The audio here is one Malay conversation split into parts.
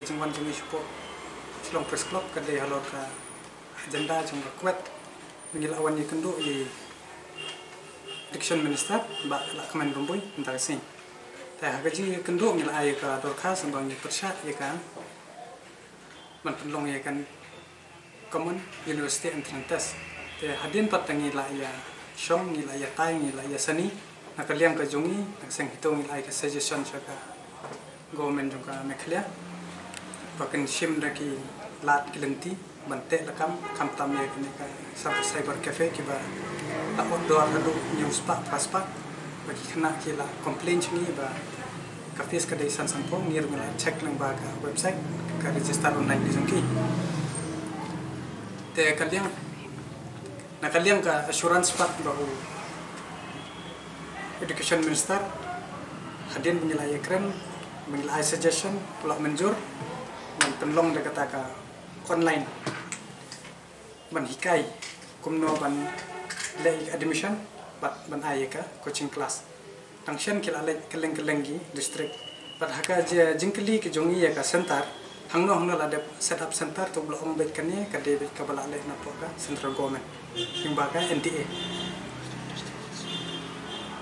Jungwan jumi syukur Silong Press Club kadai halor ka agenda jungka kuat mengil awan ni kendu i Education Minister ba la kemen rumbui entar sing ta hagaji kendu ngil ay ka dorka sembang ni persat ya kan man penlong ya kan Common University Entrance Test te hadin patangi la ya syong ni la ya tai ni la ya sani nakaliang ka jungi nakseng hitong ni la ka suggestion chaka government jungka meklia Bahkan sim lagi lat kilenti bantek lekam kam tamye kini ka cyber cafe kiba la outdoor lalu news pak paspak bagi kena kila complain chungi ba kafis ka dai san sanpo ngir mila check lang ba ka website ka register online di jungki te kaliang ka assurance pak bahu Education Minister hadin menilai keren menilai suggestion pula menjur man penlong de kata ka online man hikai kumno ban lay admission ban ayeka coaching class tangsian kila lay keleng-kelenggi district bat haka je jingkeli ke jongi ya ka center hangno la de set up center to blong bet kani ka de ka bala lay na ka central government hingga ka NTA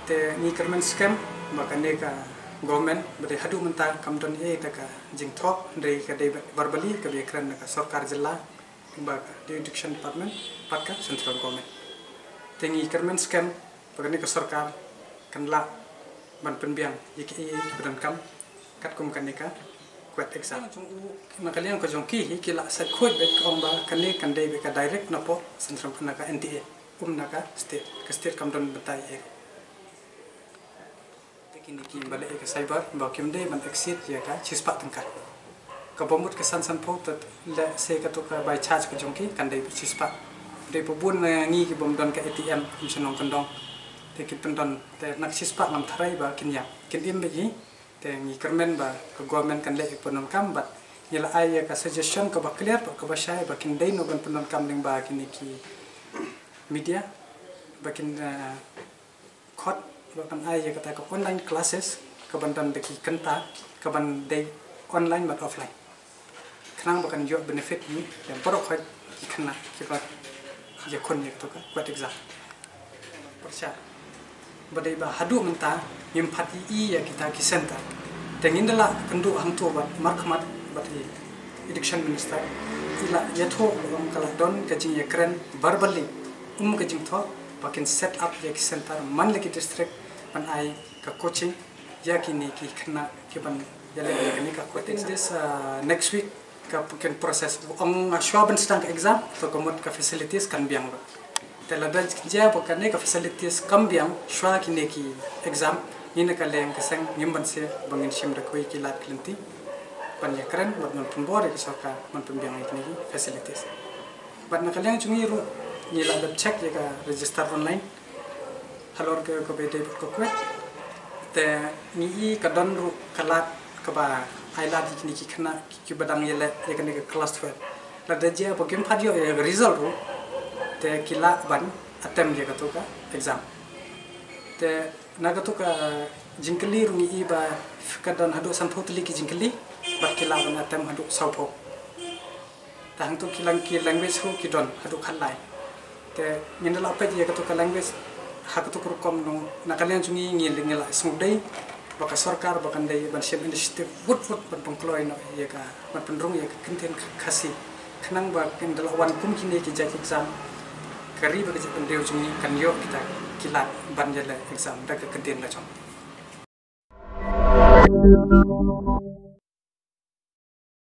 te ni kermen scam makane ka government beri hadu mentah kamdon taka jingthok dari kadai verbally ke biakran ka sarkar jilla hingga di education department patka central government tengi kermen scam bagani ke sarkar kanla ban penbiang yiki keberan kam kat kum kaneka kuat exam makalian ko jongki kila set khoi bet komba kane kandai be ka direct napo central naka NTA naka state kamdon betai kini balik ke cyber bakim deh ban exit ya ka cispak tengkat kabomut kesan sanpo tet le se ka to ka by charge ke jongki kan dei cispak dei pobun ngi ki bom don ka ATM senong kendong te ki pendon te nak cispak ngam tharai ba kin ya kin im be te ngi kermen ba ke government kan le penon kam bat yela ay ka suggestion ka ba clear ka ba syai ba kin dei no ban penon kam ding ba kin ki media ba kin khot bahkan ayah kata ke online classes kebantan deki kenta keban day online but offline kenang bahkan juga benefit ni dan porok kau kena kibat ya kon ya tu kan buat exam persya badai bah hadu mentah impati ya kita ki center tengin dala kendu hang tu bat markmat bat education minister ila ya tho kala don kajing ya keren verbally kajing tho bahkan set up ya ki center man lagi district pan ai ka coaching ya kini ki kena ki ban ya le kini ka coaching this next week ka puken proses ong shwaben stang exam to komot ka facilities kan biang ba telada ja bukan ka facilities kam biang shwa kini ki exam ni na ka leng ka sang nyimban se bangin sim rakoi ki lat klenti pan ya keren bat non pembor ki soka man pembiang kini facilities bat na ka leng chungi ru ni la dap check ya ka register online halor ke bede ko kwet te ni kadon ru kalat ke ba aila di ni ki khana ki badang yele ye kan ke class 12 la de je bogim phadio result ru te kila ban atem je ka to ka exam te naga to ka jingkeli ru ni ba kadon hadu san photli ki jingkeli ba kila ban atem hadu saupo tang to kilang ki language ru ki don hadu khalai te nindala pa je ka to ka language hak tu kurukom no nakalian cungi ngila smudai baka sarkar bakan dai ban sim initiative wood ban pengkloi no ya ka ban pendrung ya kenten khasi khnang ba ken dalawan kum kini ki jaj exam kari ba ke pendeu cungi kan yo kita kilat ban jala exam da ke kenten la chong